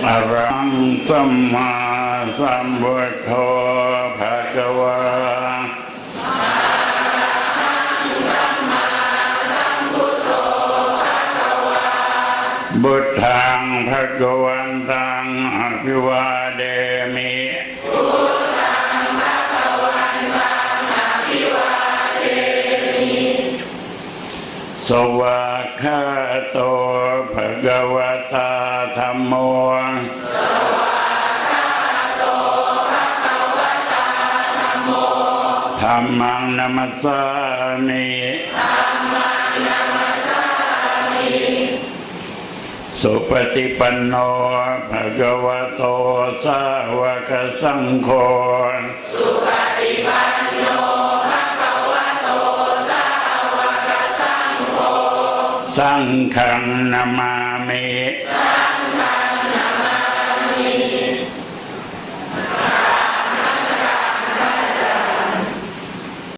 อะระหังสัมมาสัมพุทโธภะคะวะบุตตังภะคะวันตังอภิวาเดมิสวากขาโตภะคะวะตาธัมโมธัมมังนัมสสามิสุปฏิปันโนภะคะวะโตสาวกสังโฆสุปฏิปันโนภะคะวะโตสาวกสังโฆสังฆังนามามิ